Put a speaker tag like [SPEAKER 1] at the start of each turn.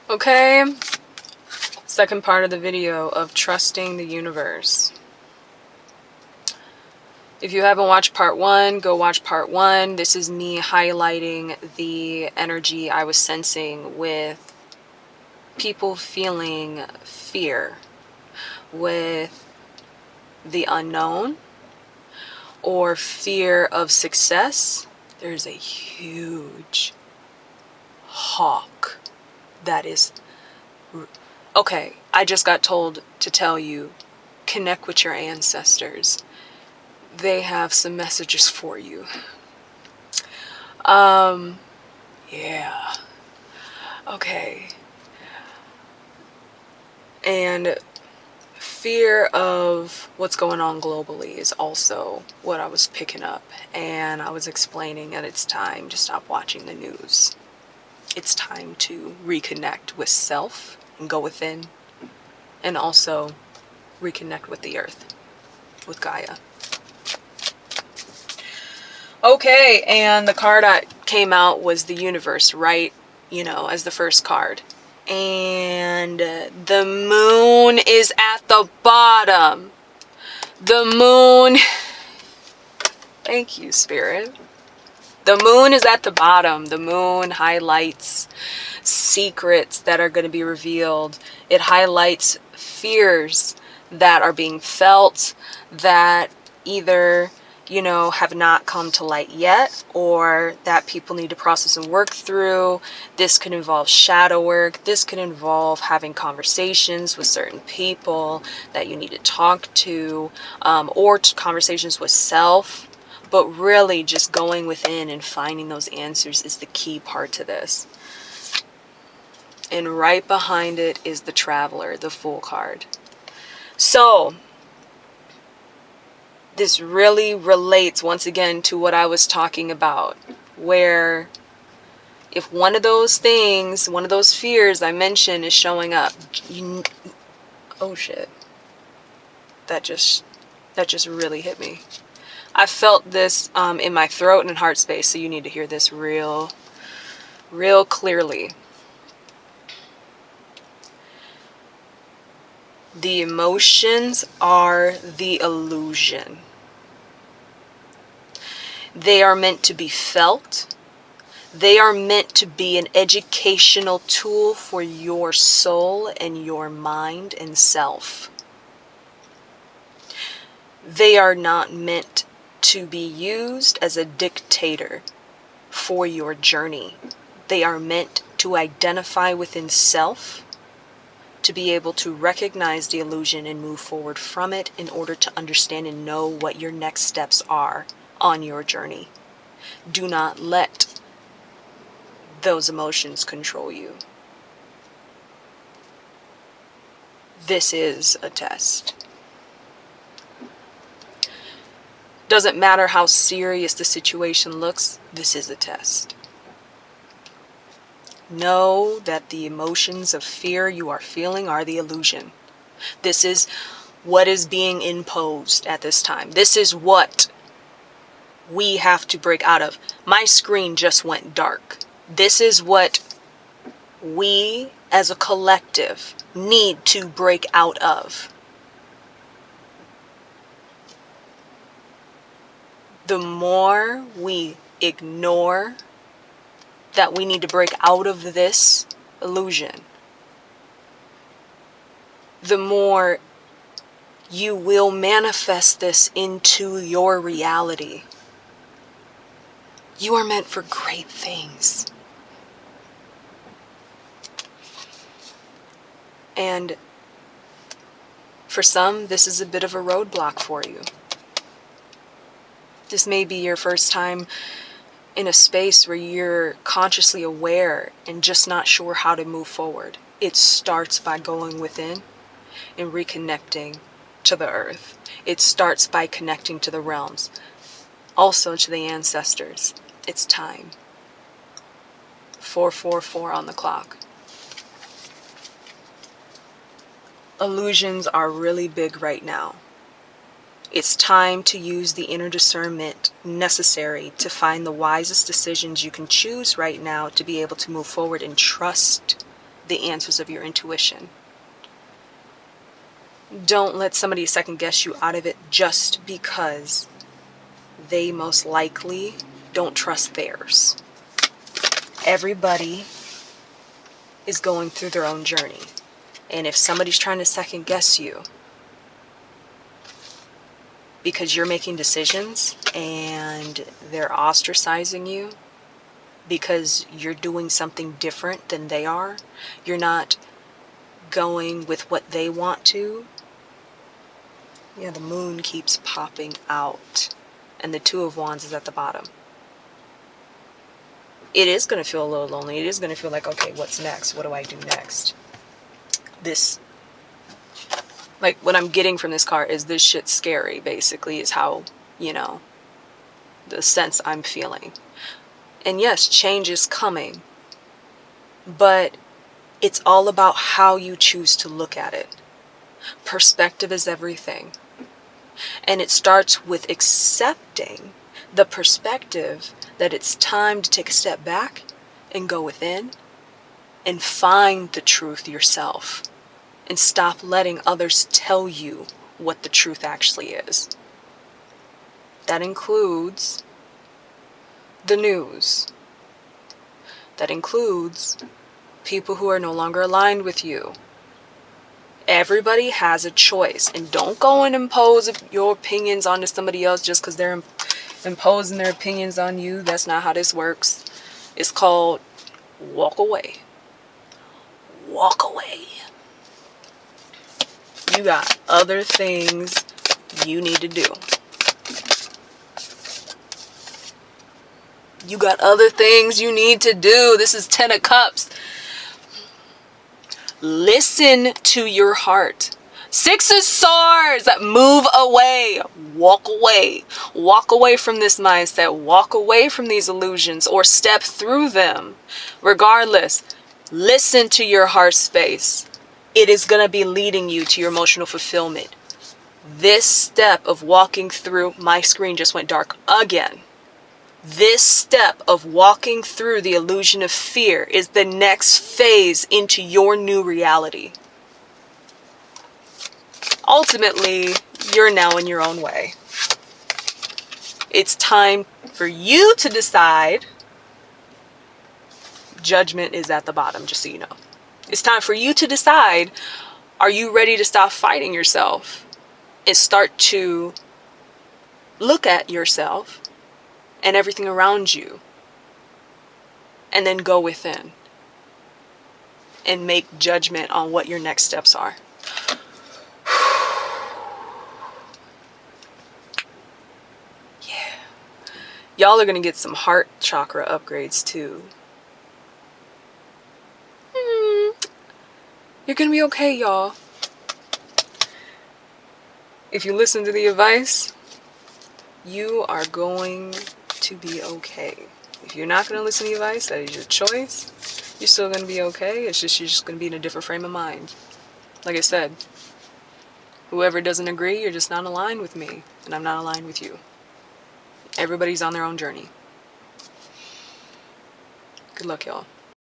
[SPEAKER 1] Okay, second part of the video of trusting the universe. If you haven't watched part one, go watch part one. This is me highlighting the energy I was sensing with people feeling fear with the unknown or fear of success. There's a huge hawk that is... Okay, I just got told to tell you, connect with your ancestors. They have some messages for you. Yeah. Okay. And fear of what's going on globally is also what I was picking up. And I was explaining that it's time to stop watching the news. It's time to reconnect with self and go within, and also reconnect with the earth, with Gaia. Okay, and the card that came out was the universe, right? You know, as the first card. And the moon is at the bottom. The moon... Thank you, Spirit. The moon is at the bottom. The moon highlights secrets that are going to be revealed. It highlights fears that are being felt that either, you know, have not come to light yet, or that people need to process and work through. This could involve shadow work. This could involve having conversations with certain people that you need to talk to, or conversations with self. But really just going within and finding those answers is the key part to this. And right behind it is the Traveler, the Fool card. So this really relates once again to what I was talking about, where if one of those things, one of those fears I mentioned is showing up, oh shit, that just really hit me. I felt this in my throat and heart space, so you need to hear this real clearly. The emotions are the illusion. They are meant to be felt. They are meant to be an educational tool for your soul and your mind and self. They are not meant to be used as a dictator for your journey. They are meant to identify within self, to be able to recognize the illusion and move forward from it in order to understand and know what your next steps are on your journey. Do not let those emotions control you. This is a test. Doesn't matter how serious the situation looks, this is a test. Know that the emotions of fear you are feeling are the illusion. This is what is being imposed at this time. This is what we have to break out of. My screen just went dark. This is what we as a collective need to break out of. The more we ignore that we need to break out of this illusion, the more you will manifest this into your reality. You are meant for great things. And for some, this is a bit of a roadblock for you. This may be your first time in a space where you're consciously aware and just not sure how to move forward. It starts by going within and reconnecting to the earth. It starts by connecting to the realms, also to the ancestors. It's time. 444 on the clock. Illusions are really big right now. It's time to use the inner discernment necessary to find the wisest decisions you can choose right now to be able to move forward and trust the answers of your intuition. Don't let somebody second guess you out of it just because they most likely don't trust theirs. Everybody is going through their own journey. And if somebody's trying to second guess you because you're making decisions and they're ostracizing you because you're doing something different than they are, you're not going with what they want to, yeah, the moon keeps popping out and the Two of Wands is at the bottom. It is going to feel a little lonely. It is going to feel like, okay, what's next? What do I do next? This, like, what I'm getting from this card is this shit's scary, basically, is how, you know, the sense I'm feeling. And yes, change is coming, but it's all about how you choose to look at it. Perspective is everything. And it starts with accepting the perspective that it's time to take a step back and go within and find the truth yourself and stop letting others tell you what the truth actually is. That includes the news. That includes people who are no longer aligned with you. Everybody has a choice, and don't go and impose your opinions onto somebody else just because they're imposing their opinions on you. That's not how this works. It's called walk away. Walk away. You got other things you need to do. You got other things you need to do. This is 10 of Cups. Listen to your heart. 6 of Swords. Move away. Walk away. Walk away from this mindset. Walk away from these illusions or step through them. Regardless, listen to your heart space. It is going to be leading you to your emotional fulfillment. This step of walking through, my screen just went dark again. This step of walking through the illusion of fear is the next phase into your new reality. Ultimately, you're now in your own way. It's time for you to decide. Judgment is at the bottom, just so you know. It's time for you to decide, are you ready to stop fighting yourself and start to look at yourself and everything around you, and then go within and make judgment on what your next steps are. Yeah. Y'all are going to get some heart chakra upgrades too. You're going to be okay, y'all. If you listen to the advice, you are going to be okay. If you're not going to listen to the advice, that is your choice. You're still going to be okay. It's just you're just going to be in a different frame of mind. Like I said, whoever doesn't agree, you're just not aligned with me, and I'm not aligned with you. Everybody's on their own journey. Good luck, y'all.